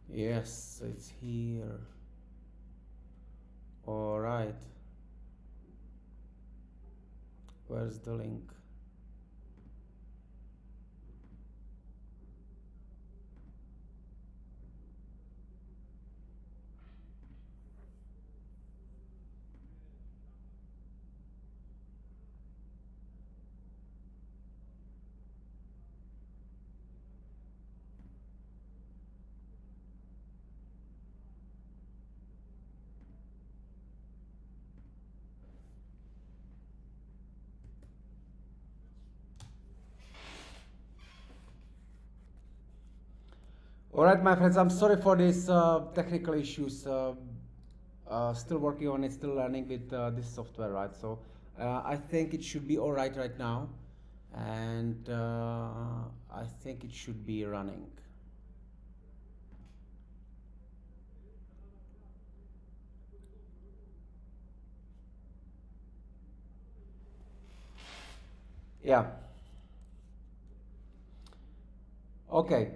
Yes, it's here. All right. Where's the link? All right, my friends, I'm sorry for these technical issues. Still working on it, still learning with this software, right? So I think it should be all right now, and I think it should be running. Yeah. Okay.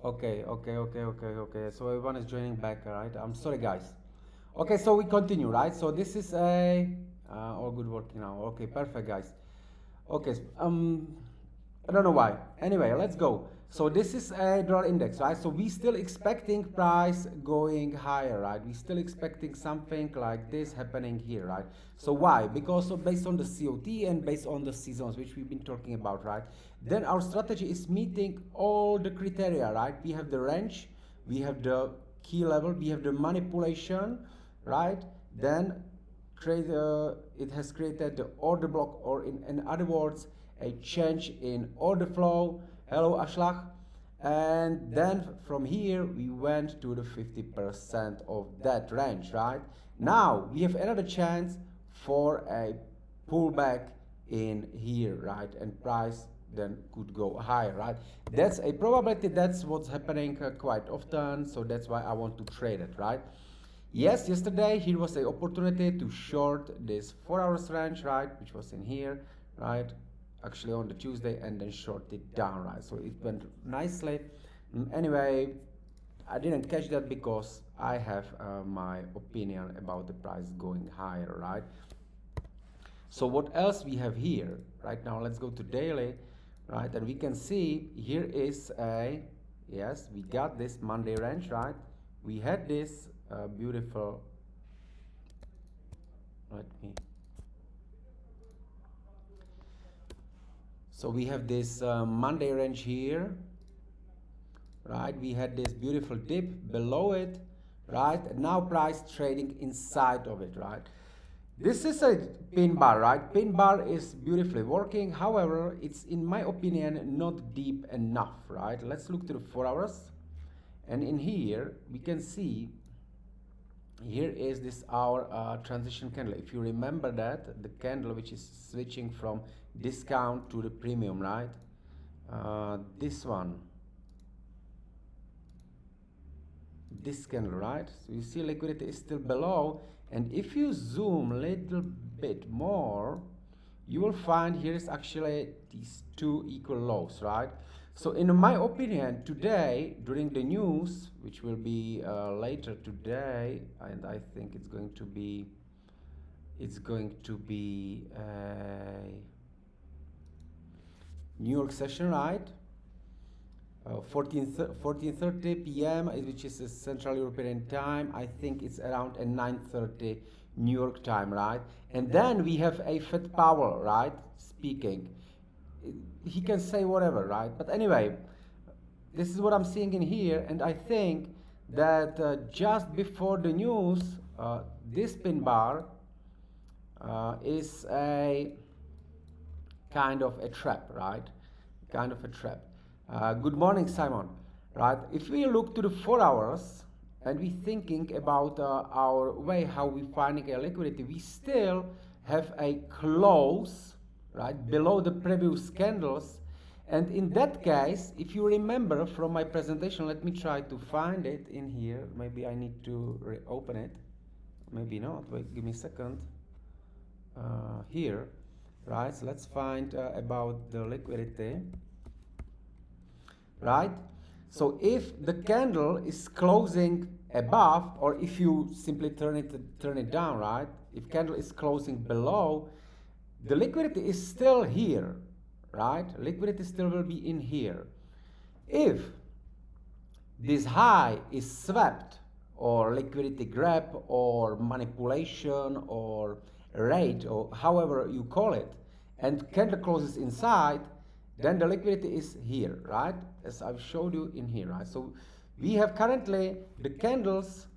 Okay. So everyone is joining back, right? I'm sorry, guys. Okay, so we continue, right? So this is a all good working now. Okay, perfect, guys. Okay, I don't know why. Anyway, let's go. So this is a dollar index, right? So we still expecting price going higher, right? We still expecting something like this happening here, right? So why? Because of based on the COT and based on the seasons which we've been talking about, right? Then our strategy is meeting all the criteria, right? We have the range, we have the key level, we have the manipulation, right? Then it has created the order block, or in other words, a change in order flow. Hello, Ashlach. And then from here, we went to the 50% of that range, right? Now, we have another chance for a pullback in here, right? And price then could go higher, right? That's a probability. That's what's happening quite often. So that's why I want to trade it, right? Yes, yesterday here was an opportunity to short this 4 hours range, right, which was in here, right, actually on the Tuesday, and then short it down, right, so it went nicely. Anyway, I didn't catch that because I have my opinion about the price going higher, right? So what else we have here right now? Let's go to daily, right, and we can see here is a, yes, we got this Monday range, right? We had this beautiful, let me, so we have this Monday range here, right? We had this beautiful dip below it, right? And now price trading inside of it, right? This is a pin bar, right? Pin bar is beautifully working. However, it's in my opinion not deep enough, right? Let's look to the 4 hours. And in here, we can see here is this our transition candle. If you remember that, the candle which is switching from discount to the premium, right? This one, this candle, right? So you see liquidity is still below, and if you zoom a little bit more, you will find here is actually these two equal lows, right? So in my opinion, today during the news, which will be later today, and I think it's going to be a New York session, right? 14:30 p.m., which is Central European time. I think it's around 9:30 New York time, right? And then we have a Fed Powell, right, speaking. He can say whatever, right? But anyway, this is what I'm seeing in here, and I think that just before the news, this pin bar is a kind of a trap, right? Kind of a trap. Good morning, Simon. Right? If we look to the 4 hours and we thinking about our way how we finding a liquidity, we still have a close, right, below the previous candles. And in that case, if you remember from my presentation, let me try to find it in here. Maybe I need to reopen it. Maybe not. Wait, give me a second. Here. right? So let's find about the liquidity, right? So if the candle is closing above, or if you simply turn it down, right? If candle is closing below, the liquidity is still here, right? Liquidity still will be in here. If this high is swept, or liquidity grab, or manipulation, or rate, or however you call it, and candle closes inside, then the liquidity is here, right? As I've showed you in here, right? So we have currently the candles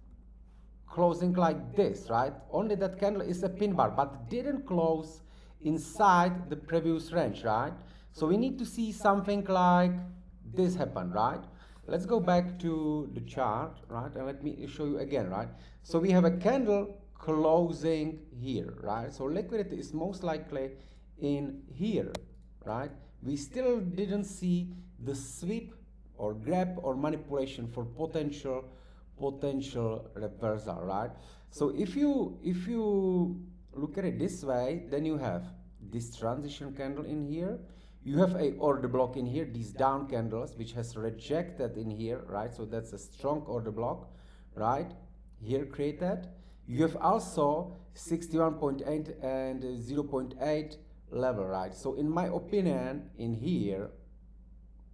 closing like this, right? Only that candle is a pin bar, but didn't close inside the previous range, right? So we need to see something like this happen, right? Let's go back to the chart, right? And let me show you again, right? So we have a candle closing here, right? So liquidity is most likely in here, right? We still didn't see the sweep or grab or manipulation for potential reversal, right? So if you look at it this way, then you have this transition candle in here, you have a order block in here, these down candles which has rejected in here, right? So that's a strong order block, right? Here created. You have also 61.8 and 0.8 level, right? So in my opinion, in here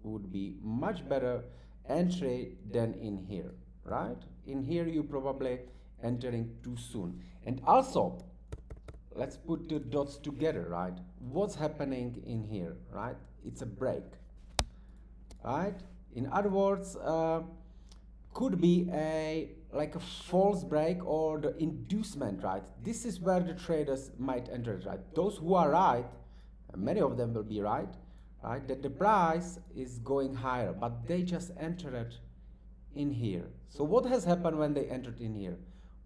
would be much better entry than in here, right? In here you probably entering too soon. And also, let's put the dots together, right? What's happening in here, right? It's a break, right? In other words, could be a like a false break or the inducement, right? This is where the traders might enter it, right? Those who are right, many of them will be right, right? That the price is going higher, but they just entered it in here. So what has happened when they entered in here?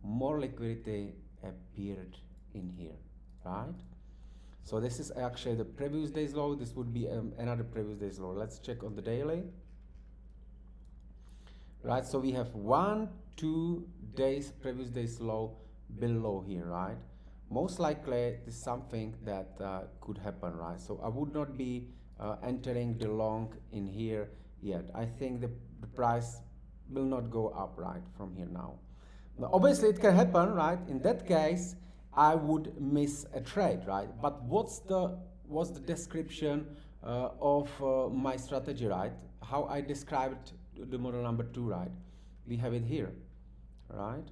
More liquidity appeared in here, right? So this is actually the previous day's low. This would be another previous day's low. Let's check on the daily. Right, so we have 1 2 days previous day's low below here, right? Most likely this is something that could happen, right? So I would not be entering the long in here yet. I think the price will not go up, right, from here now. Now obviously it can happen, right? In that case I would miss a trade, right? But what's the description of my strategy, right? How I described the model number 2, right? We have it here, right?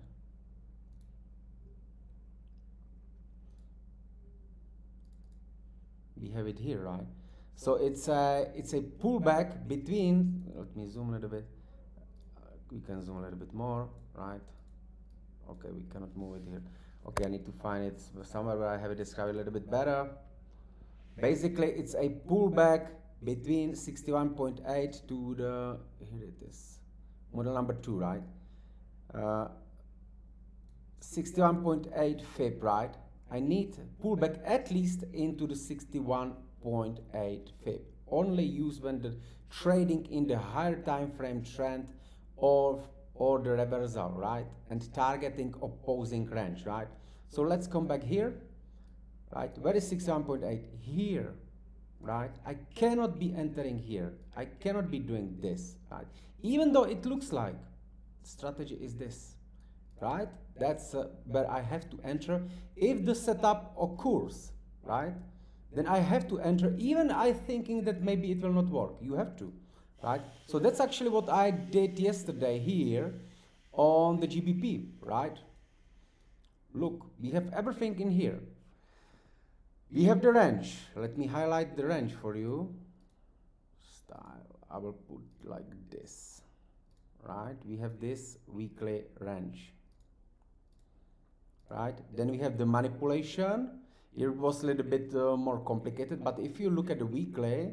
We have it here, right? So it's a pullback between, let me zoom a little bit, we can zoom a little bit more, right? Okay, we cannot move it here. Okay, I need to find it somewhere where I have it described a little bit better. Basically it's a pullback between 61.8 to the, here it is, model number 2, right? 61.8 fib, right? I need pullback at least into the 61.8 fib. Only use when the trading in the higher time frame trend or the reversal, right? And targeting opposing range, right? So let's come back here, right? Where is 61.8? Here, right? I cannot be entering here. I cannot be doing this, right? Even though it looks like strategy is this, right? That's where I have to enter. If the setup occurs, right, then I have to enter, even I thinking that maybe it will not work. You have to, right? So that's actually what I did yesterday here on the GBP, right? Look, we have everything in here. We have the range. Let me highlight the range for you. Style, I will put like this, right? We have this weekly range, right? Then we have the manipulation. It was a little bit more complicated, but if you look at the weekly,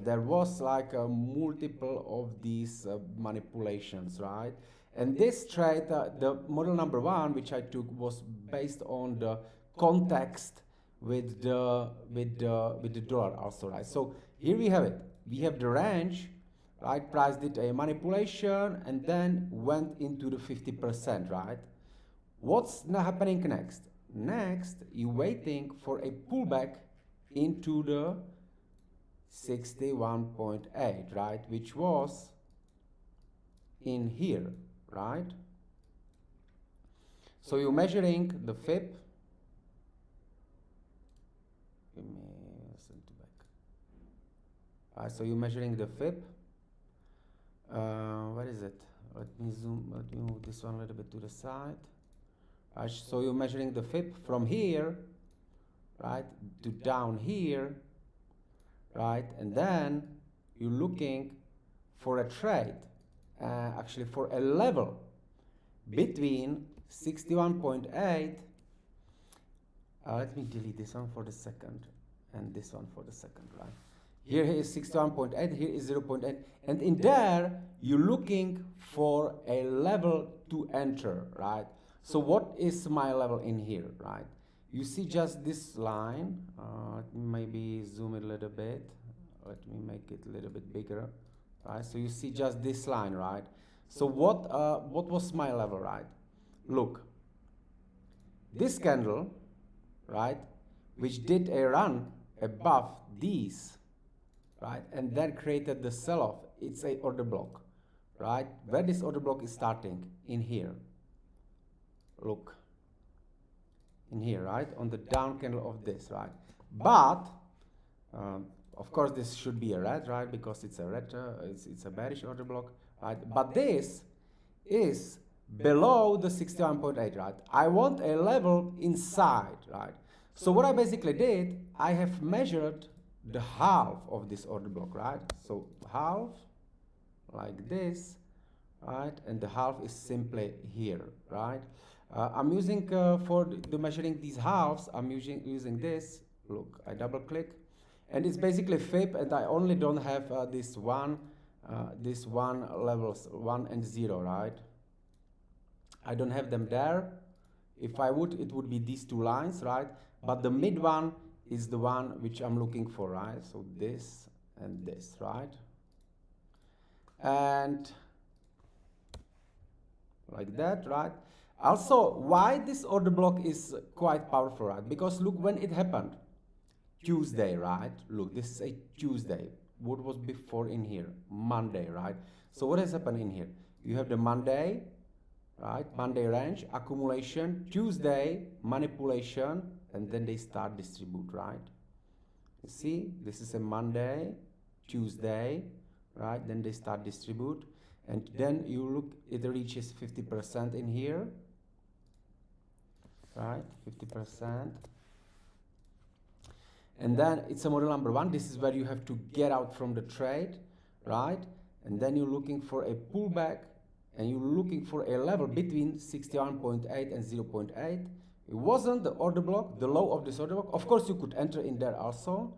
there was like a multiple of these manipulations, right? And this trade, the model number 1, which I took, was based on the context with the dollar also, right? So here we have it. We have the range, right? Price did a manipulation and then went into the 50%, right? What's happening next? Next, you're waiting for a pullback into the 61.8, right, which was in here, right? So you're measuring the fib. Give me a second to back. So you're measuring the fib. Where is it? Let me move this one a little bit to the side. So you're measuring the fib from here, right, to down here, right, and then you're looking for a trade, actually for a level between 61.8. Let me delete this one for the second and this one for the second, right? Here is 61.8, here is 0.8, and in there you're looking for a level to enter, right? So what is my level in here, right? You see just this line. Maybe zoom it a little bit. Let me make it a little bit bigger, right? So you see just this line, right? So what was my level, right? Look, this candle, right, which did a run above these, right, and then created the sell-off. It's a order block, right? Where this order block is starting? In here. Look, in here, right, on the down candle of this, right? But of course this should be a red, right, because it's a red, it's a bearish order block, right? But this is below the 61.8, right? I want a level inside, right? So what I basically did, I have measured the half of this order block, right? So half like this, right? And the half is simply here, right? I'm using for the measuring these halves, I'm using this. Look, I double click, and it's basically fib, and I only don't have this one levels 1 and 0, right? I don't have them there. If I would, it would be these two lines, right? But the mid one is the one which I'm looking for, right? So this and this, right? And like that, right? Also, why this order block is quite powerful, right? Because look, when it happened, Tuesday, right? Look, this is a Tuesday. What was before in here? Monday, right? So what has happened in here? You have the Monday, right? Monday range, accumulation, Tuesday, manipulation, and then they start distribute, right? You see, this is a Monday, Tuesday, right? Then they start distribute, and then you look, it reaches 50% in here, right? 50%. And then it's a model number 1. This is where you have to get out from the trade, right? And then you're looking for a pullback, and you're looking for a level between 61.8 and 0.8. It wasn't the order block, the low of this order block. Of course, you could enter in there also,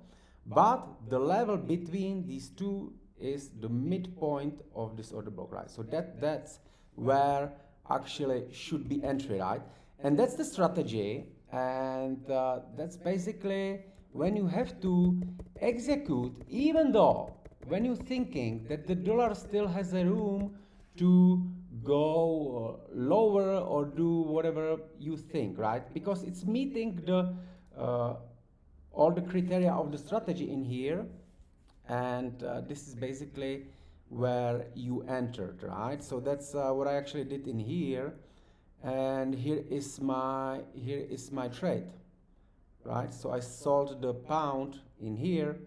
but the level between these two is the midpoint of this order block, right? So that's where actually should be entry, right? And that's the strategy, and that's basically when you have to execute, even though when you're thinking that the dollar still has a room to go lower or do whatever you think, right? Because it's meeting the all the criteria of the strategy in here, and this is basically where you entered, right? So that's what I actually did in here, and here is my trade, right? So I sold the pound in here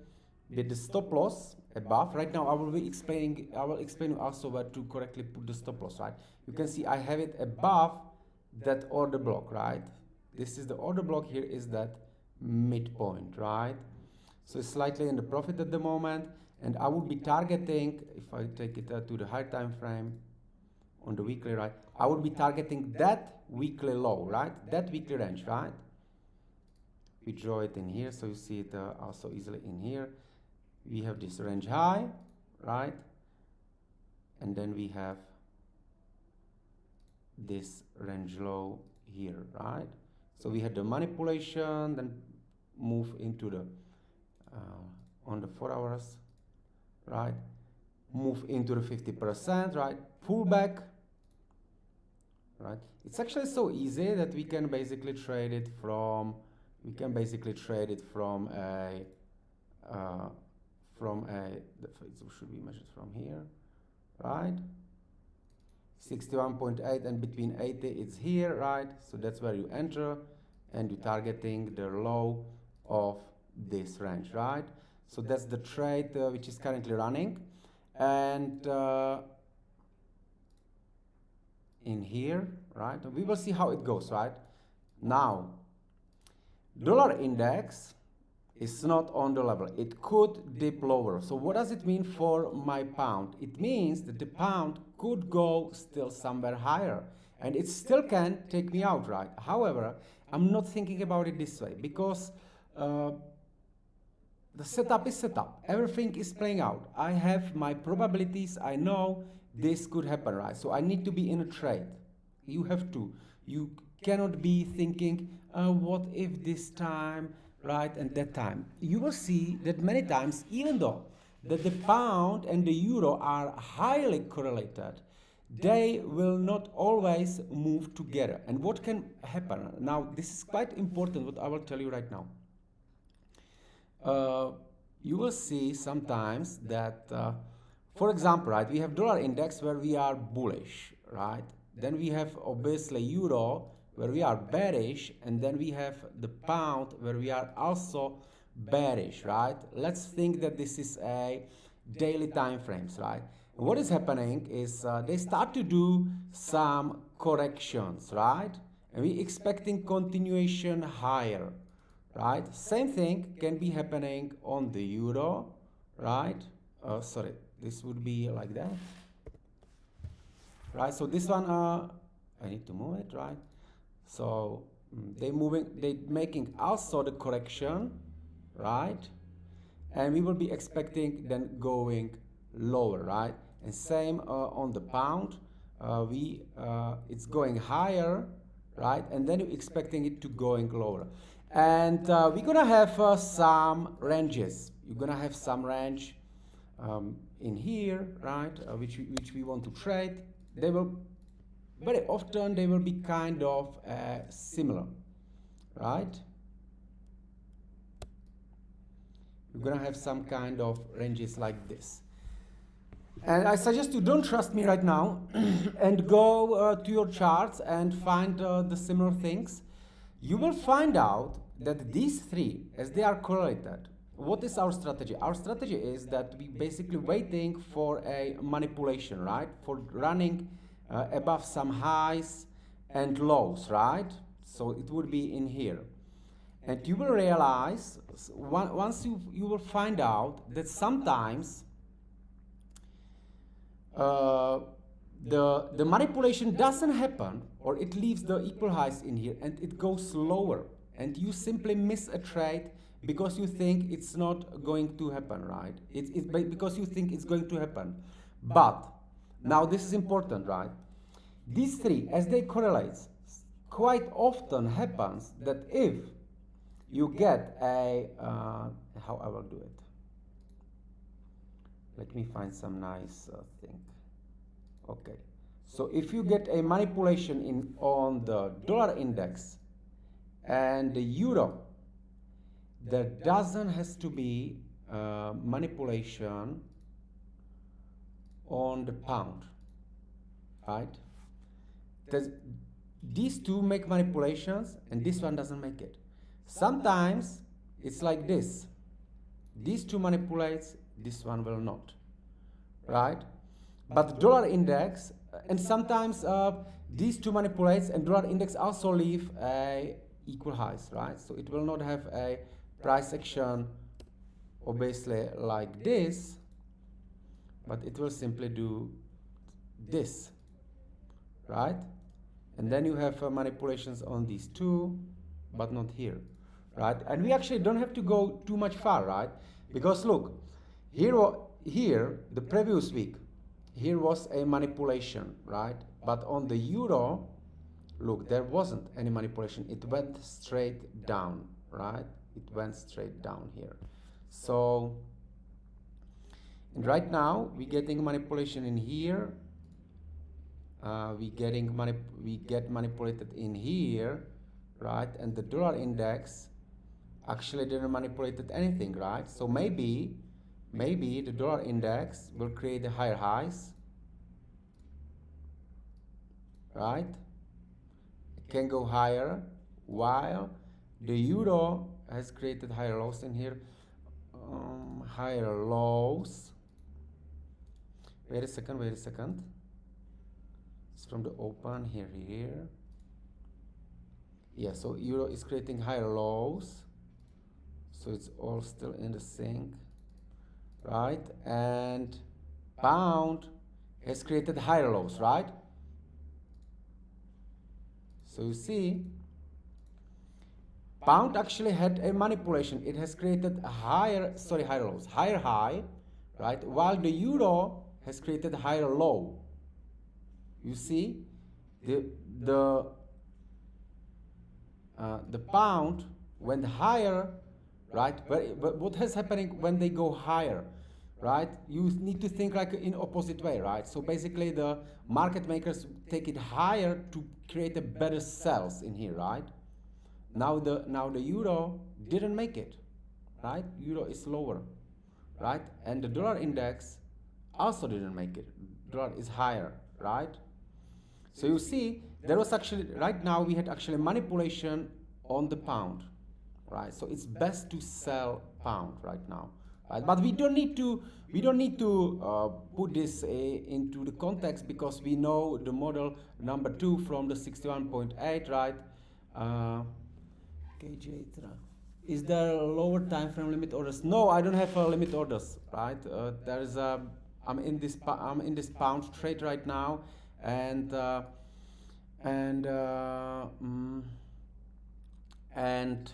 with the stop loss above. Right now I will explain also where to correctly put the stop loss, right? You can see I have it above that order block, right? This is the order block, here is that midpoint, right? So it's slightly in the profit at the moment, and I would be targeting, if I take it to the high time frame on the weekly, right? I would be targeting that weekly low, right? That weekly range, right? We draw it in here, so you see it also easily in here. We have this range high, right? And then we have this range low here, right? So we had the manipulation, then move into the on the 4 hours, right? Move into the 50%, right? Pull back, right? It's actually so easy that we can basically trade it from we can basically trade it uh, from a, it should be measured from here, right? 61.8, and between 80 it's here, right? So that's where you enter and you're targeting the low of this range, right? So that's the trade which is currently running. And in here, right? We will see how it goes, right? Now, dollar index is not on the level. It could dip lower. So what does it mean for my pound? It means that the pound could go still somewhere higher and it still can take me out, right? However, I'm not thinking about it this way because the setup is set up. Everything is playing out. I have my probabilities. I know this could happen, right? So I need to be in a trade. You have to. You cannot be thinking, what if this time, right, and that time. You will see that many times, even though that the pound and the euro are highly correlated, they will not always move together. And what can happen? Now, this is quite important, what I will tell you right now. You will see sometimes that, for example, right, we have dollar index where we are bullish, right? Then we have obviously euro where we are bearish, and then we have the pound where we are also bearish, right? Let's think that this is a daily time frames, right? And what is happening is they start to do some corrections, right? And we expecting continuation higher, right? Same thing can be happening on the euro, right? Sorry, this would be like that, right? So this one, I need to move it, right? So they making also the correction, right? And we will be expecting then going lower, right? And same on the pound, it's going higher, right? And then you're expecting it to going lower. And we're gonna have some ranges. You're gonna have some range in here, right? Which we want to trade. They will very often they will be kind of similar, right? You're gonna have some kind of ranges like this. And I suggest you don't trust me right now and go to your charts and find the similar things. You will find out that these three, as they are correlated, what is our strategy? Our strategy is that we basically waiting for a manipulation, right? For running above some highs and lows, right? So it would be in here. And you will realize, once you will find out that sometimes the manipulation doesn't happen, or it leaves the equal highs in here and it goes lower, and you simply miss a trade because you think it's not going to happen, right? It's because you think it's going to happen. But now this is important, right? These three, as they correlate, quite often happens that if you get a, how I will do it. Let me find some nice thing. Okay. So if you get a manipulation on the dollar index and the euro, there doesn't has to be manipulation on the pound, right? These two make manipulations and this one doesn't make it. Sometimes it's like this. These two manipulates, this one will not, right? But dollar index, and sometimes these two manipulates and dollar index also leave equal highs, right? So it will not have a price action obviously like this, but it will simply do this, right? And then you have manipulations on these two, but not here, right? And we actually don't have to go too much far, right? Because look, here the previous week, here was a manipulation, right? But on the euro, look, there wasn't any manipulation. It went straight down, right? It went straight down here. So, and right now we're getting manipulation in here. We get manipulated in here, right? And the dollar index actually didn't manipulate anything, right? So maybe the dollar index will create the higher highs, right? It can go higher, while the euro has created higher lows in here. Higher lows. Wait a second, wait a second. It's from the open here. Yeah, so euro is creating higher lows. So it's all still in the sync, right? And pound has created higher lows, right? So you see, pound actually had a manipulation. It has created a higher lows, higher high, right? While the euro has created a higher low. You see, the the the pound went higher, right? But what is happening when they go higher, right? You need to think like in opposite way, right? So basically, the market makers take it higher to create a better sells in here, right? Now the euro didn't make it, right? Euro is lower, right? And the dollar index also didn't make it. Dollar is higher, right? So you see, there was actually right now we had actually manipulation on the pound, right? So it's best to sell pound right now, right? But we don't need to put this into the context because we know the model number 2 from the 61.8, right? KJ, is there a lower time frame limit orders? No, I don't have limit orders, right? There is a I'm in this pound trade right now, and and mm, and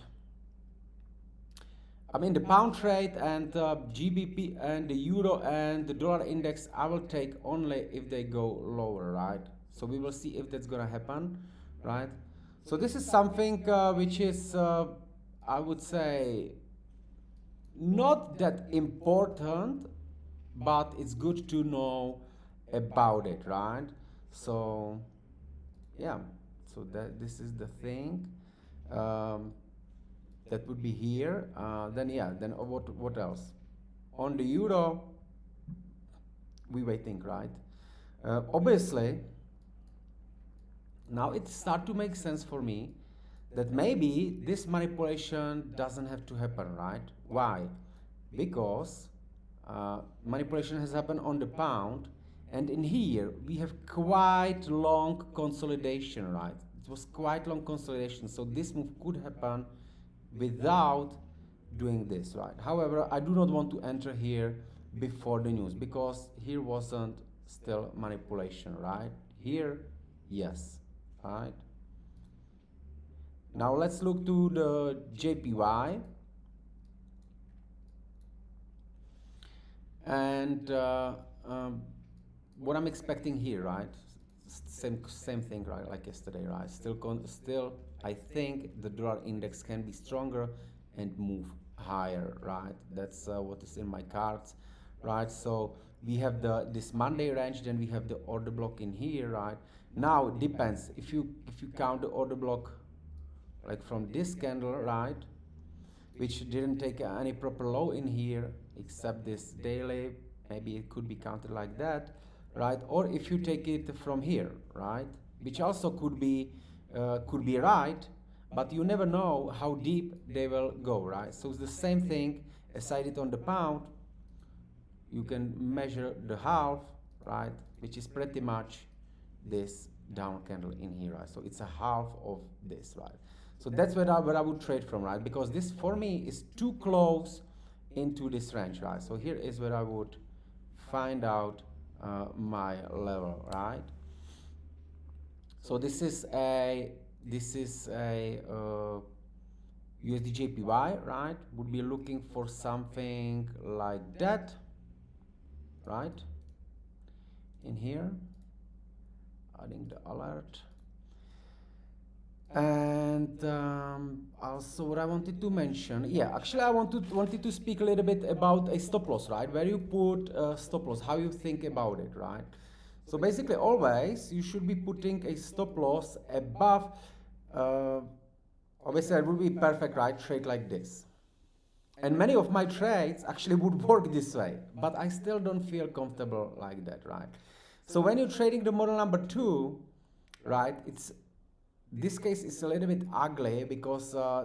I'm in the pound trade and GBP and the euro and the dollar index. I will take only if they go lower, right? So we will see if that's gonna happen, right? So this is something which is, I would say, not that important, but it's good to know about it, right? So yeah, so that this is the thing. Um, that would be here. Then yeah, then what else? On the euro, we waiting, right? Obviously, now it start to make sense for me that maybe this manipulation doesn't have to happen, right? Why? Because manipulation has happened on the pound, and in here we have quite long consolidation, right? It was quite long consolidation, so this move could happen without doing this, right? However, I do not want to enter here before the news because here wasn't still manipulation, right? Here, yes, right? Now let's look to the JPY, and what I'm expecting here, right? Same thing, right? Like yesterday, right? Still, I think the dollar index can be stronger and move higher, right? That's what is in my cards, right? So we have this Monday range, then we have the order block in here, right? Now it depends if you count the order block like from this candle, right, which didn't take any proper low in here except this daily, maybe it could be counted like that, right? Or if you take it from here, right, which also could be right, but you never know how deep they will go, right? So it's the same thing as I did on the pound. You can measure the half, right, which is pretty much this down candle in here, right? So it's a half of this, right? So that's where I would trade from, right? Because this for me is too close into this range, right? So here is where I would find out my level, right? So this is a USD JPY, right? Would be looking for something like that, right? In here, adding the alert. And also what I wanted to mention, yeah, actually I wanted to speak a little bit about a stop loss, right? Where you put stop loss, how you think about it, right? So basically always you should be putting a stop loss above, obviously it would be perfect, right, trade like this. And many of my trades actually would work this way, but I still don't feel comfortable like that, right? So when you're trading the model number two, right, it's this case is a little bit ugly because uh,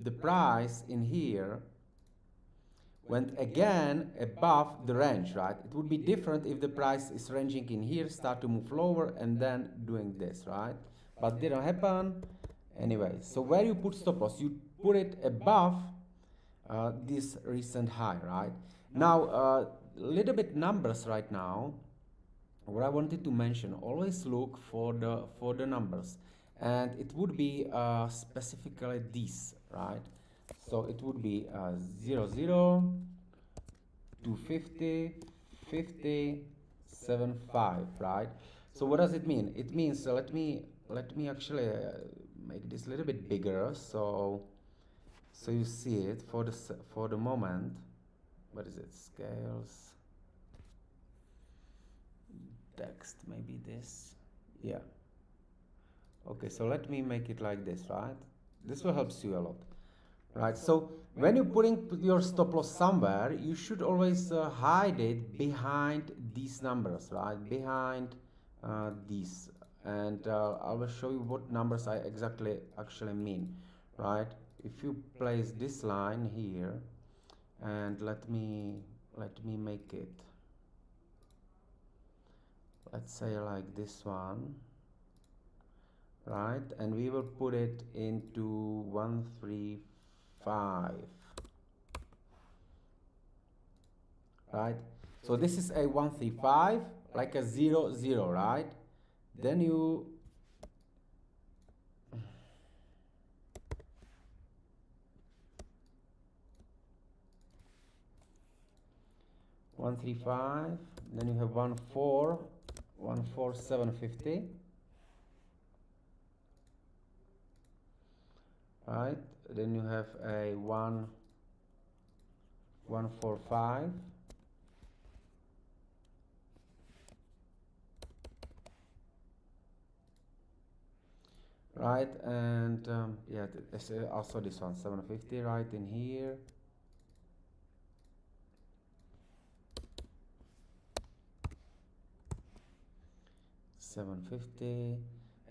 the price in here went again above the range, right? It would be different if the price is ranging in here, start to move lower, and then doing this, right? But didn't happen. Anyway, so where you put stop loss, you put it above this recent high, right? Now, little bit numbers right now. What I wanted to mention: always look for the numbers, and it would be specifically this, right? So it would be 0, 0, 250, 50, 75, right? So what does it mean? It means let me actually make this a little bit bigger so you see it for the moment. What is it? Scales, text, maybe this. Yeah. Okay, so let me make it like this, right? This will help you a lot, right? So when you're putting your stop loss somewhere, you should always hide it behind these numbers, right? Behind these, and I will show you what numbers I exactly actually mean, right? If you place this line here, and let me make it, let's say like this one, right? And we will put it into 135, right? So this is a 135, like a 0, 0, right? Then you 135, then you have 1, 4, 750, right? Then you have a 145, right? And yeah, there's also this one, 750, right in here. $750,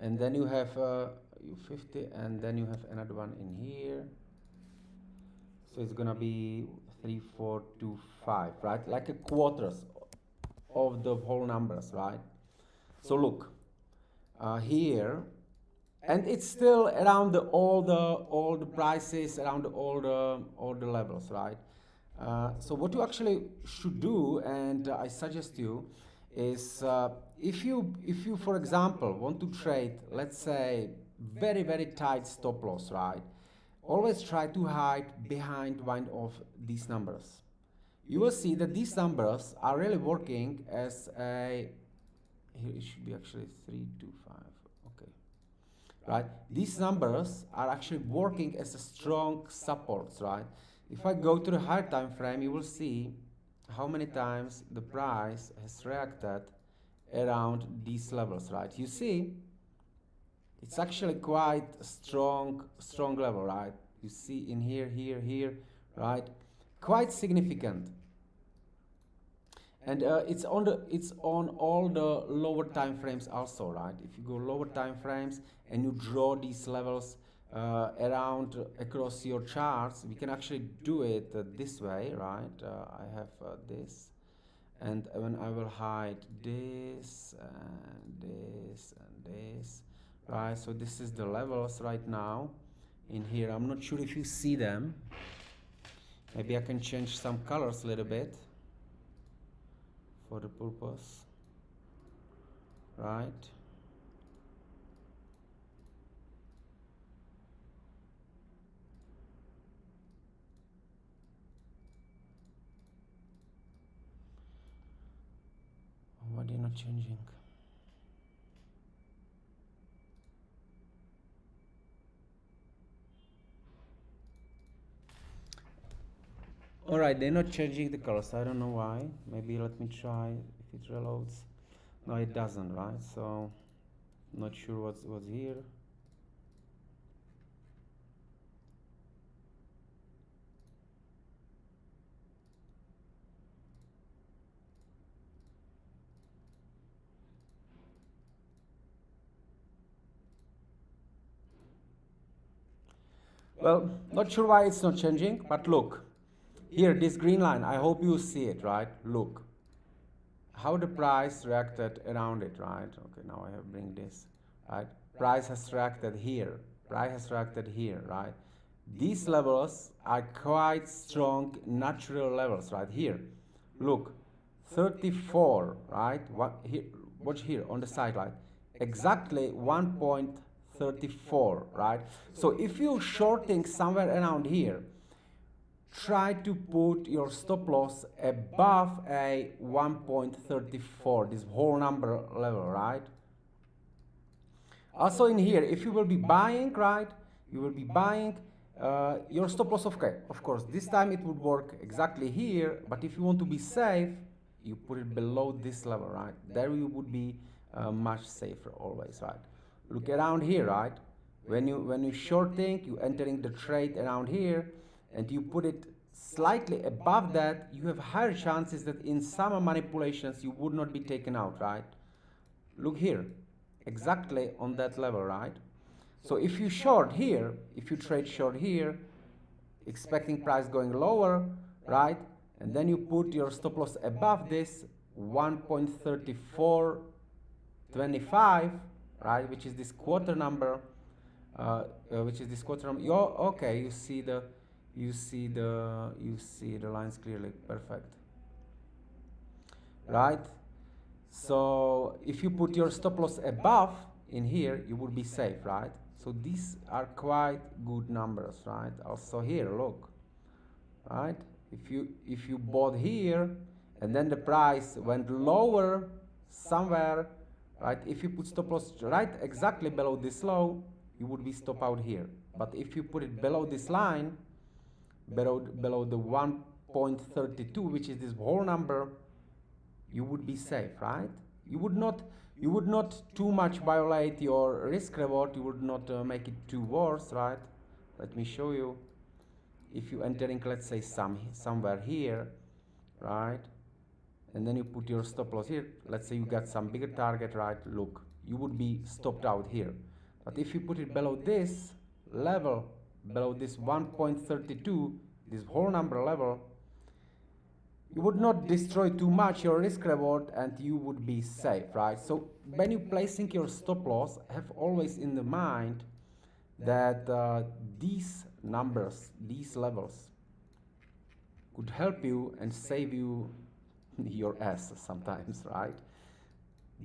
and then you have you 50, and then you have another one in here. So it's gonna be 3425, right? Like a quarters of the whole numbers, right? So look here, and it's still around all the prices, around all the levels, right? So what you actually should do, and I suggest you, is if you for example want to trade, let's say, very very tight stop loss, right? Always try to hide behind one of these numbers. You will see that these numbers are really working as a, here it should be actually 325, okay, right? These numbers are actually working as a strong supports, right? If I go to the higher time frame, you will see how many times the price has reacted around these levels, right? You see, it's actually quite strong level, right? You see in here, here, right? Quite significant. And it's on all the lower time frames also, right? If you go lower time frames and you draw these levels around across your charts, we can actually do it this way, right? I have this, and when I will hide this and this and this, right? So this is the levels right now in here. I'm not sure if you see them. Maybe I can change some colors a little bit for the purpose, right? Why they're not changing? All right, they're not changing the colors. I don't know why. Maybe let me try if it reloads. No, it doesn't, right? So not sure what's here. Well, not sure why it's not changing, but look, here, this green line, I hope you see it, right? Look, how the price reacted around it, right? Okay, now I have bring this, right? Price has reacted here, price has reacted here, right? These levels are quite strong natural levels right here. Look, 34, right? What here? Watch here on the side, right? Exactly 1.34, right? So if you're shorting somewhere around here, try to put your stop loss above a 1.34, this whole number level, right? Also in here, if you will be buying, right, you will be buying your stop loss, okay, of course, this time it would work exactly here, but if you want to be safe, you put it below this level, right? There you would be much safer always, right? Look around here, right? When you shorting, you entering the trade around here, and you put it slightly above that, you have higher chances that in some manipulations you would not be taken out, right? Look here, exactly on that level, right? So if you short here, if you trade short here, expecting price going lower, right? And then you put your stop loss above this 1.3425, right? Which is this quarter number, okay, you see the lines clearly, perfect, right? So if you put your stop loss above in here, you would be safe, right? So these are quite good numbers, right? Also here, look, right? If you bought here and then the price went lower somewhere, right? If you put stop loss right exactly below this low, you would be stop out here. But if you put it below this line, below the 1.32, which is this whole number, you would be safe, right? You would not too much violate your risk reward. You would not make it too worse, right? Let me show you. If you entering, let's say somewhere here, right, and then you put your stop loss here, let's say you got some bigger target, right? Look, you would be stopped out here. But if you put it below this level, below this 1.32, this whole number level, you would not destroy too much your risk reward and you would be safe, right? So when you placing your stop loss, have always in the mind that these numbers, these levels could help you and save you your ass sometimes, right?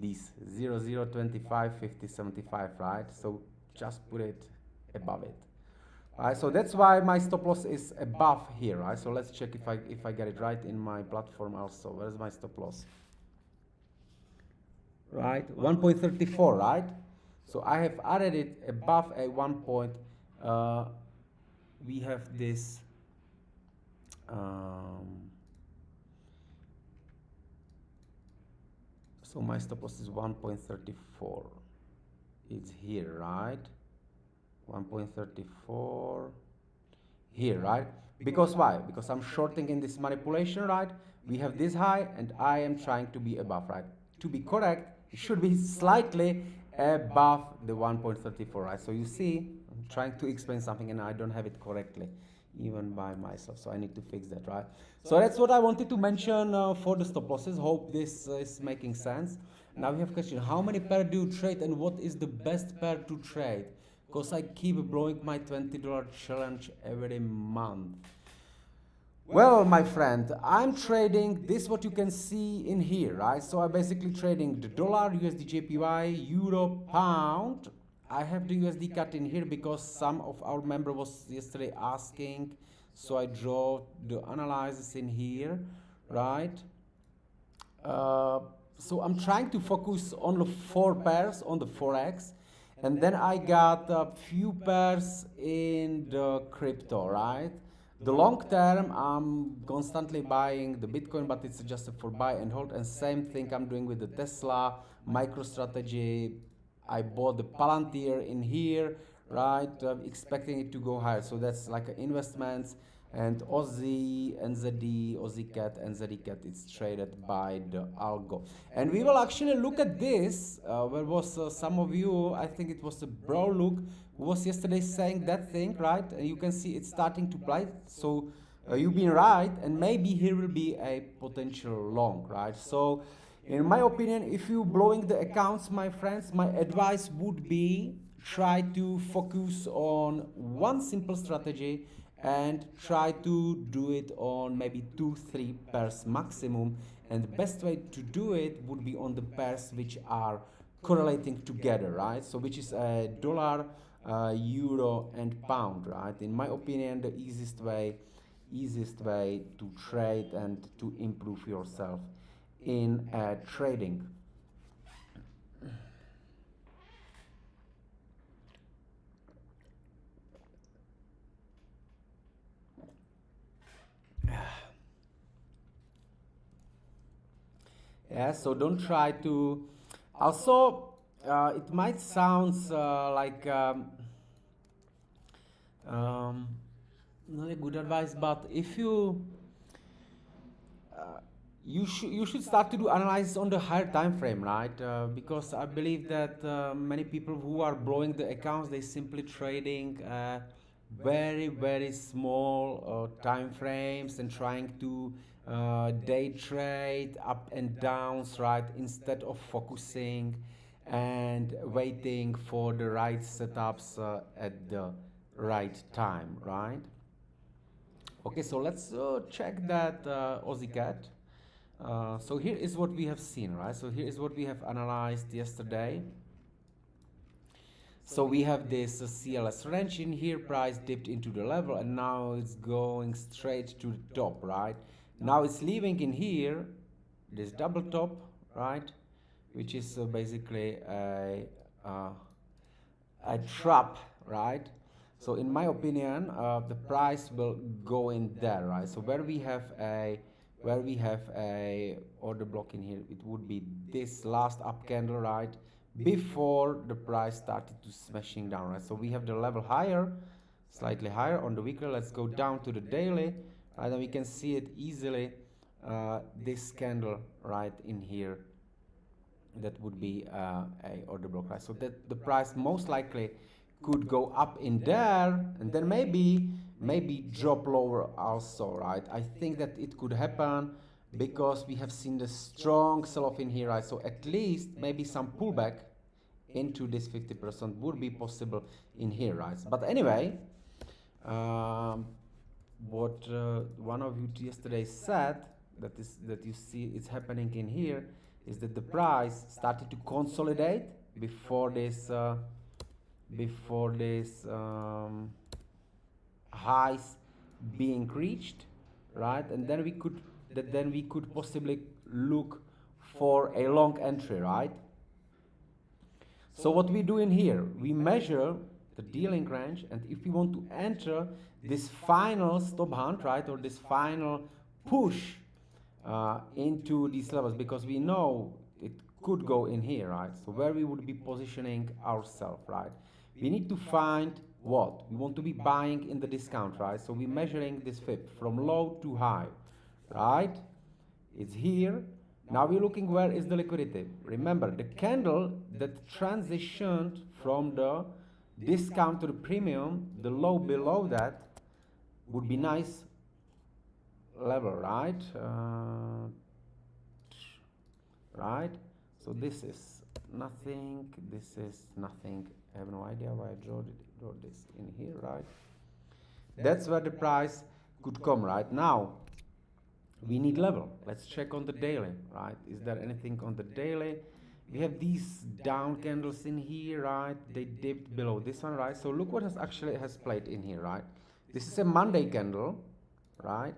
These 0, 0, 25, 50, 75, right? So just put it above it. Right, so that's why my stop loss is above here, right? So let's check if I get it right in my platform also. Where's my stop loss? Right, 1.34, right? So I have added it above a 1 point. We have this. So my stop loss is 1.34. It's here, right? 1.34 here, right? Because why? Because I'm shorting in this manipulation, right? We have this high and I am trying to be above, right? To be correct, it should be slightly above the 1.34, right? So you see, I'm trying to explain something and I don't have it correctly even by myself, so I need to fix that, right? So that's what I wanted to mention for the stop losses. Hope this is making sense. Now we have a question: how many pair do you trade and what is the best pair to trade? Because I keep blowing my $20 challenge every month. Well, my friend, I'm trading this what you can see in here, right? So I'm basically trading the dollar, USD JPY, euro, pound. I have the USD cut in here because some of our member was yesterday asking, so I draw the analysis in here, right? So I'm trying to focus on the 4 pairs on the forex, and then I got a few pairs in the crypto, right? The long term, I'm constantly buying the Bitcoin, but it's just for buy and hold. And same thing I'm doing with the Tesla, MicroStrategy. I bought the Palantir in here, right? Expecting it to go higher. So that's like investments. And Aussie, NZD, Aussie Cat, NZD Cat, it's traded by the algo. And we will actually look at this. Where was some of you, I think it was a bro look, who was yesterday saying that thing, right? And you can see it's starting to play. So you've been right, and maybe here will be a potential long, right? So in my opinion, if you blowing the accounts, my friends, my advice would be try to focus on one simple strategy and try to do it on maybe 2 3 pairs maximum, and the best way to do it would be on the pairs which are correlating together, right? So which is a dollar, euro and pound, right? In my opinion, the easiest way to trade and to improve yourself in trading. Yeah, so don't try to. Also, it might sound like um, not a good advice, but if you should start to do analysis on the higher time frame, right? Because I believe that many people who are blowing the accounts, they simply trading very small time frames and trying to day trade up and downs, right? Instead of focusing and waiting for the right setups at the right time, right? Okay, so let's check that Aussie Cat. So here is what we have seen, right? So here is what we have analyzed yesterday. So we have this CLS range in here, price dipped into the level, and now it's going straight to the top, right? Now it's leaving in here, this double top, right? Which is basically uh, a trap, right? So in my opinion, the price will go in there, right? So where we have a order block in here, it would be this last up candle, right? Before the price started to smashing down, right? So we have the level higher, slightly higher on the weekly. Let's go down to the daily, right? And we can see it easily. This candle right in here, that would be a order block, right? So that the price most likely could go up in there and then maybe drop lower also, right? I think that it could happen because we have seen the strong sell-off in here, right? So at least maybe some pullback into this 50% would be possible in here, right? But anyway, um, what one of you yesterday said, that you see it's happening in here, is that the price started to consolidate before this highs being reached, right? And then we could possibly look for a long entry, right? So what we do in here, we measure the dealing range, and if we want to enter this final stop hunt, right, or this final push into these levels, because we know it could go in here, right? So where we would be positioning ourselves, right? We need to find what we want to be buying in the discount, right? So we're measuring this fib from low to high, right? It's here. Now we're looking where is the liquidity. Remember, the candle that transitioned from the discount to the premium, the low below that would be nice level, right? Right? So this is nothing, this is nothing. I have no idea why I draw this in here, right? That's where the price could come, right? Now, we need level. Let's check on the daily, right? Is there anything on the daily? We have these down candles in here, right? They dipped below this one, right? So look what has played in here, right? This is a Monday candle, right?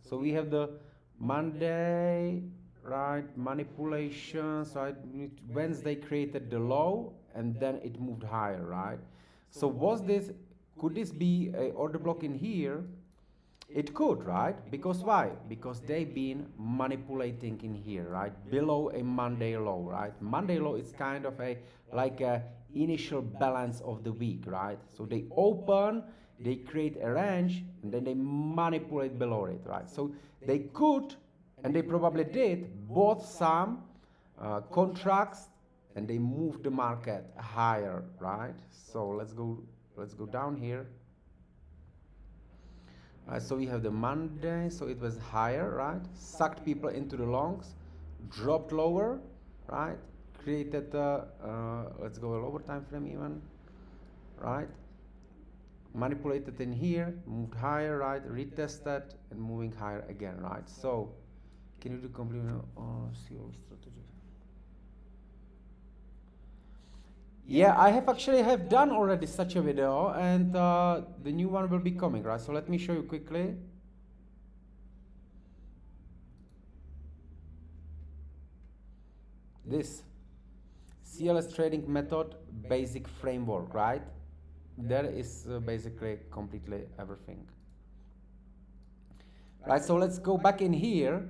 So we have the Monday, right? Manipulations, right? Wednesday created the low and then it moved higher, right? So could this be a order block in here? It could, right? Because why? Because they've been manipulating in here, right? Below a Monday low, right? Monday low is kind of like a initial balance of the week, right? So they open they create a range and then they manipulate below it, right? So they could, and they probably did, bought some contracts and they moved the market higher, right? So let's go down here. So we have the Monday, so it was higher, right? Sucked people into the longs, dropped lower, right? Created let's go a lower time frame even, right? Manipulated in here, moved higher, right? Retested and moving higher again, right? So can you do complete CEO strategy? Yeah, I have actually have done already such a video, and the new one will be coming, right? So let me show you quickly. This CLS trading method basic framework, right? There is basically completely everything. Right, so let's go back in here.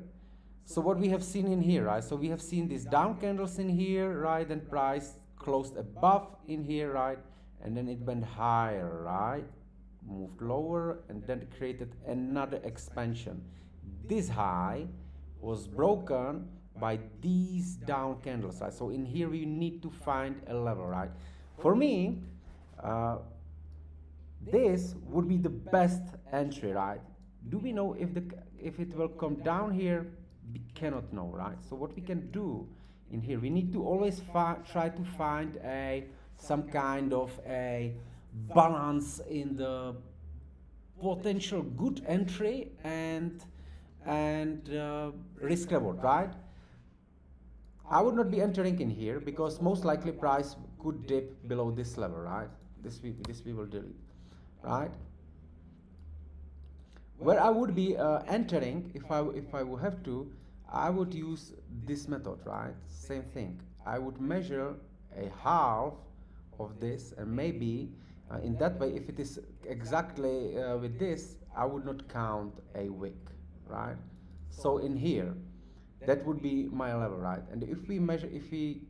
So what we have seen in here, right? So we have seen these down candles in here, right? And price closed above in here, right? And then it went higher, right? Moved lower and then created another expansion. This high was broken by these down candles, right? So in here we need to find a level, right? For me, this would be the best entry, right? Do we know if it will come down here? We cannot know, right? So what we can do in here, we need to always try to find some kind of a balance in the potential good entry and risk reward, right? I would not be entering in here because most likely price could dip below this level, right? This we will delete, right? Where I would be entering, if I would have to, I would use this method, right? Same thing. I would measure a half of this, and maybe in that way, if it is exactly with this, I would not count a wick, right? So in here, that would be my level, right? And if we measure, if we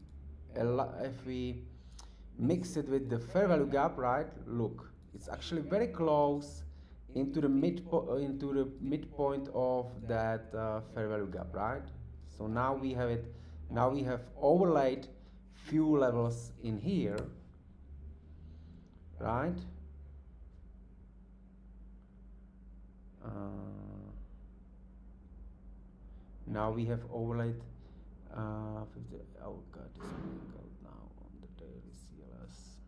mix it with the fair value gap, right? Look, it's actually very close into the midpoint of that fair value gap, right? So now we have it. Now we have overlaid few levels in here, right? Now we have overlaid 50. Oh god, it's moving out now on the daily CLS.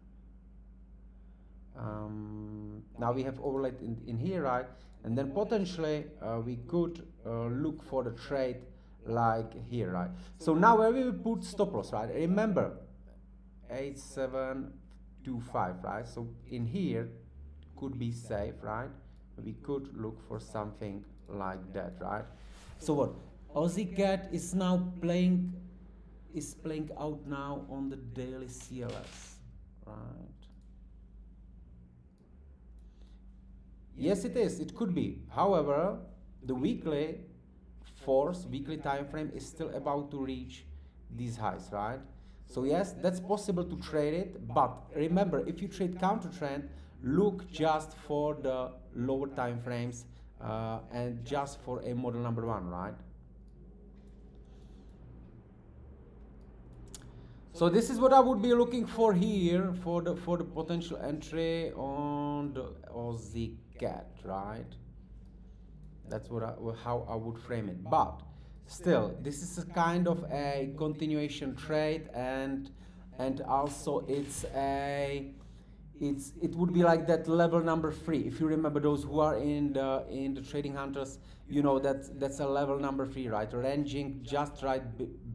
Now we have overlaid in here, right? And then potentially we could look for the trade like here, right? So now where we will put stop loss, right? Remember 8725, right? So in here could be safe, right? We could look for something like that, right? So what Aussie Cat is now playing out now on the daily CLS, right? Yes, it is. It could be. However, the weekly time frame is still about to reach these highs, right? So yes, that's possible to trade it, but remember, if you trade counter trend, look just for the lower time frames and just for a model number one, right? So this is what I would be looking for here for the potential entry on the Aussie Cat, right? That's how I would frame it. But still, this is a kind of a continuation trade, and also it would be like that level number 3. If you remember, those who are in the trading hunters, you know that's a level number 3, right? Ranging just right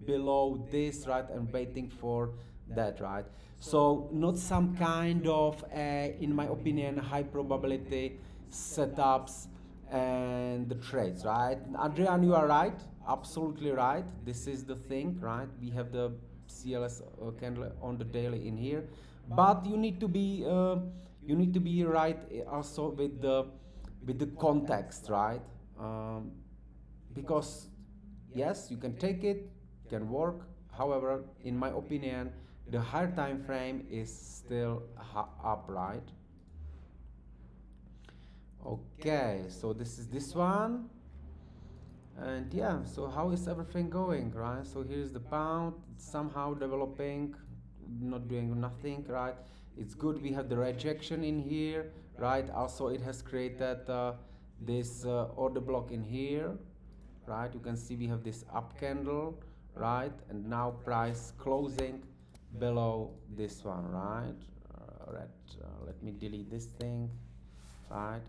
below this, right, and waiting for that, right? So not some kind of in my opinion, high probability setups and the trades, right? Adrian, you are right, absolutely right. This is the thing, right? We have the CLS candle on the daily in here, but you need to be right also with the context, right? Because yes, you can take it, can work. However, in my opinion, the higher time frame is still up, right? Okay, so this is this one. And yeah, so how is everything going, right? So here's the pound, it's somehow developing, not doing nothing, right? It's good. We have the rejection in here, right? Also, it has created this order block in here, right? You can see we have this up candle, right? And now price closing below this one, right? Let me delete this thing, right?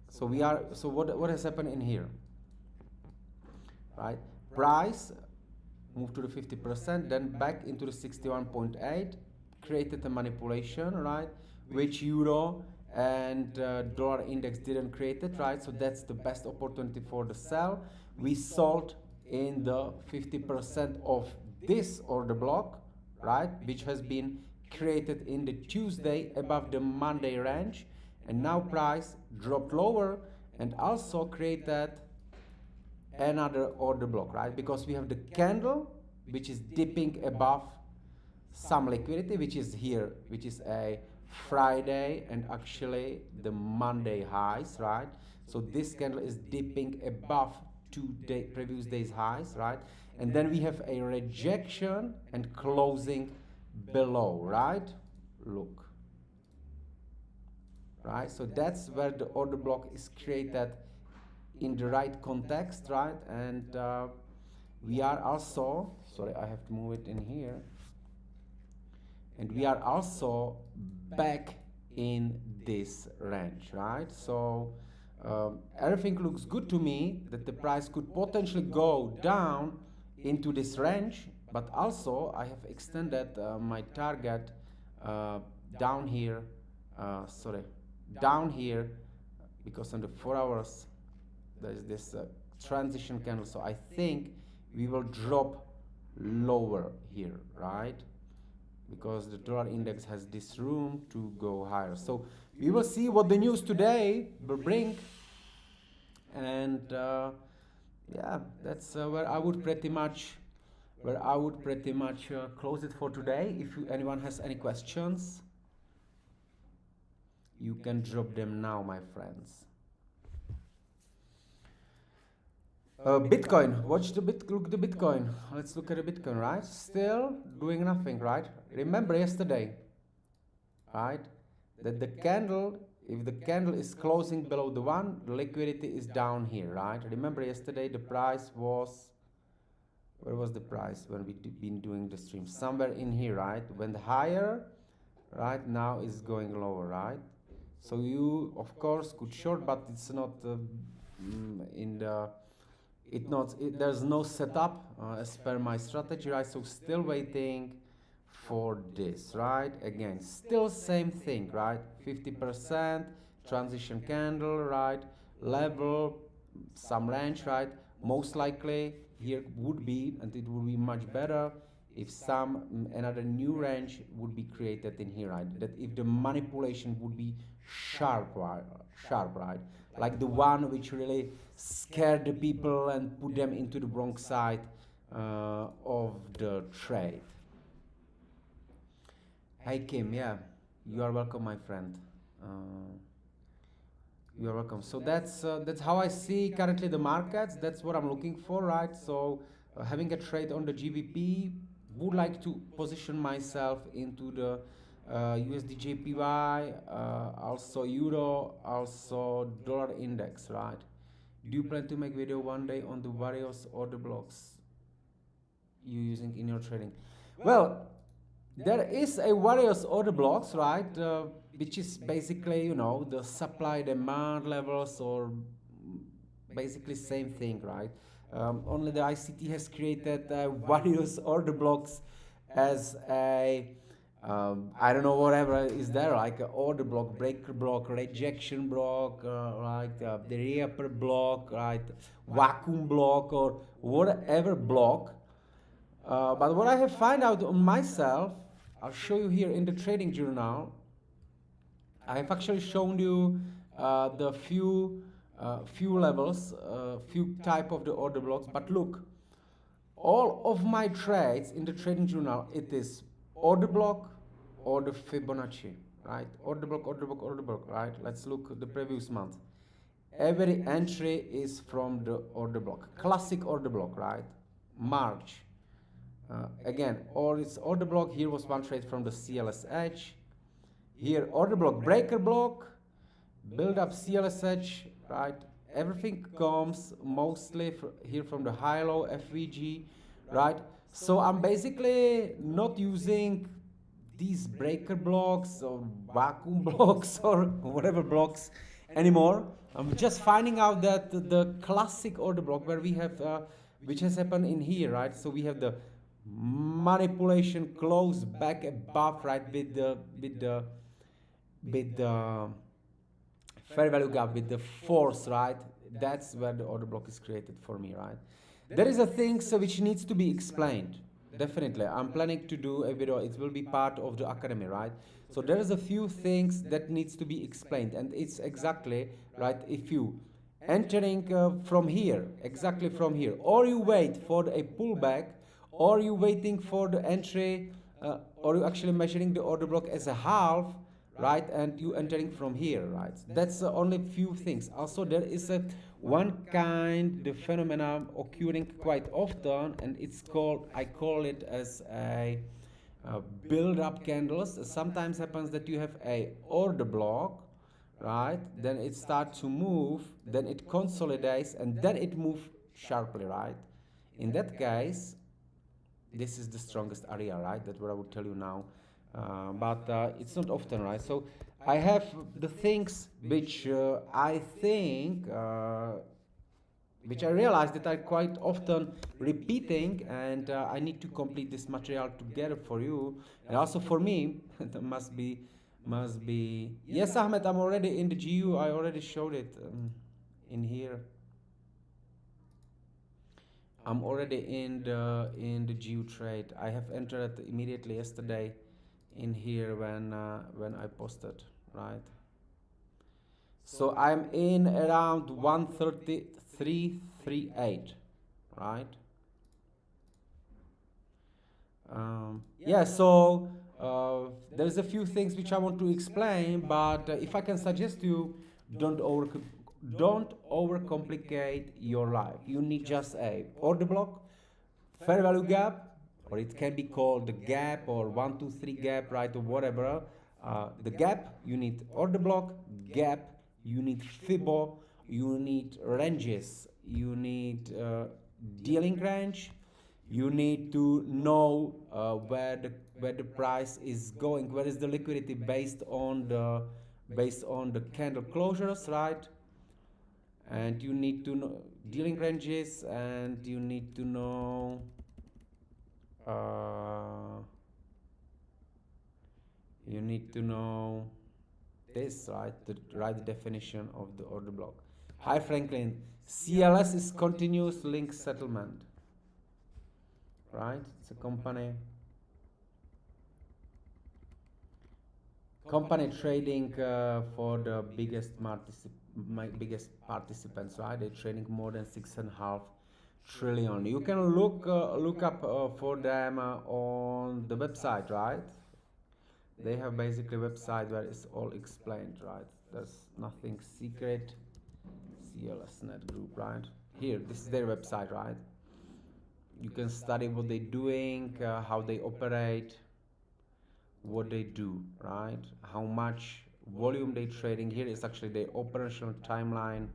So we are. So what has happened in here, right? Price moved to the 50%, then back into the 61.8, created a manipulation, right? Which euro and dollar index didn't create it, right? So that's the best opportunity for the sell. We sold in the 50% of this order block, right? Which has been created in the Tuesday above the Monday range, and now price dropped lower and also created another order block, right? Because we have the candle which is dipping above some liquidity, which is here, which is a Friday and actually the Monday highs, right? So this candle is dipping above previous days highs, right? And then we have a rejection and closing below, right? Look, right? So that's where the order block is created in the right context, right? And we are also, sorry, I have to move it in here, and we are also back in this range, right? So everything looks good to me that the price could potentially go down into this range, but also I have extended my target uh, down here, sorry, down here, because on the 4 hours there is this transition candle, so I think we will drop lower here, right? Because the dollar index has this room to go higher. So we will see what the news today will bring, and yeah, that's where I would pretty much close it for today. If anyone has any questions, you can drop them now, my friends. Bitcoin. Watch the look the Bitcoin. Let's look at the Bitcoin, right? Still doing nothing, right? Remember yesterday, right? That the candle, if the candle is closing below the one, the liquidity is down here, right? Remember yesterday the price was, where was the price when we been doing the stream? Somewhere in here, right? Went higher, right? Now is going lower, right? So you of course could short, but it's not in the there's no setup as per my strategy, right? So still waiting for this, right? Again, still same thing, right? 50% transition candle, right? Level, some range, right? Most likely here would be, and it would be much better if another new range would be created in here, right? That if the manipulation would be sharp, right? Sharp, right? Like the one which really scared the people and put them into the wrong side of the trade. Hey Kim, yeah, you are welcome, my friend. You are welcome. So that's how I see currently the markets. That's what I'm looking for, right? So having a trade on the GBP, would like to position myself into the USD JPY, also Euro, also dollar index, right? Do you plan to make video one day on the various order blocks you using in your trading? Well, there is a various order blocks, right? Which is basically, the supply demand levels, or basically same thing, right? Only the ICT has created various order blocks as a I don't know, whatever is there, like a order block, breaker block, rejection block, like the reaper block, right? Vacuum block, or whatever block. But what I have found out on myself, I'll show you here in the trading journal. I have actually shown you the few levels, few type of the order blocks. But look, all of my trades in the trading journal, it is order block or the Fibonacci, right? Order block, right? Let's look at the previous month. Every entry is from the order block, classic order block, right? March. Again, or it's order block. Here was one trade from the CLSH. Here, order block, breaker block, build up CLSH, right? Everything comes mostly here from the high-low FVG, right? So I'm basically not using these breaker blocks or vacuum blocks or whatever blocks anymore. I'm just finding out that the classic order block where we have, which has happened in here, right? So we have the manipulation close back above, right, with the fair value gap with the force, right? That's where the order block is created for me, right? There is a thing so which needs to be explained. Definitely, I'm planning to do a video. It will be part of the academy, right? So there is a few things that needs to be explained, and it's exactly right. If you entering from here, exactly from here, or you wait for a pullback, or you waiting for the entry, or you actually measuring the order block as a half, right, and you entering from here, right? That's only few things. Also there is a one kind the phenomenon occurring quite often, and it's called, I call it as a build up candles. Sometimes happens that you have a order block, right, then it starts to move, then it consolidates, and then it moves sharply, right? In that case, this is the strongest area, right? That's what I would tell you now. But it's not often, right? So I have the things which I think, which I realize that I quite often repeating, and I need to complete this material together for you, and also for me. That must be. Yes, Ahmed, I'm already in the GU. I already showed it in here. I'm already in the GU trade. I have entered immediately yesterday in here when I posted, right? So I'm in around 133.38, right? Yeah. So there's a few things which I want to explain, but if I can suggest you, don't over don't overcomplicate your life. You need just a order block, fair value gap, or it can be called the gap or 1 2 3 gap, right, or whatever. The gap, you need order block. Gap, you need fibo, you need ranges, you need dealing range, you need to know where the price is going, where is the liquidity based on the candle closures, right? And you need to know dealing ranges, and you need to know uh, you need to know this, right? The right definition of the order block. Hi Franklin, CLS is continuous link settlement, right? It's a company trading for the biggest participants, right? They're trading more than 6.5 trillion. You can look up for them on the website, right? They have basically a website where it's all explained, right? There's nothing secret. CLS Net Group, right? Here, this is their website, right? You can study what they're doing, how they operate, what they do, right? How much volume they trading. Here is actually the operational timeline,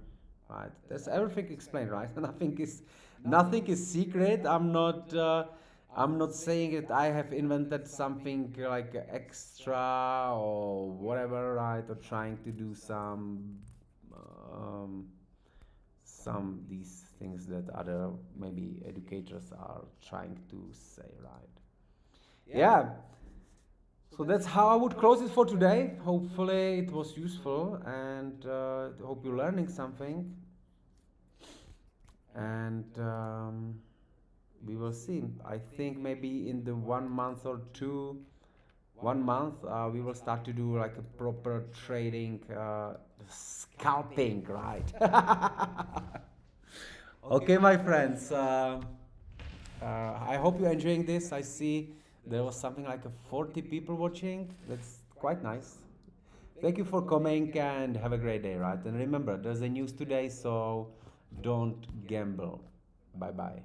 right? That's everything explained, right? Nothing is secret. I'm not saying that I have invented something like extra or whatever, right? Or trying to do some these things that other maybe educators are trying to say, right? Yeah. So that's how I would close it for today. Hopefully it was useful, and hope you're learning something. And we will see. I think maybe in the 1 month or two, 1 month, we will start to do like a proper trading, scalping, right? Okay, my friends. I hope you're enjoying this. I see there was something like a 40 people watching. That's quite nice. Thank you for coming and have a great day, right? And remember, there's a news today, so don't gamble. Bye bye.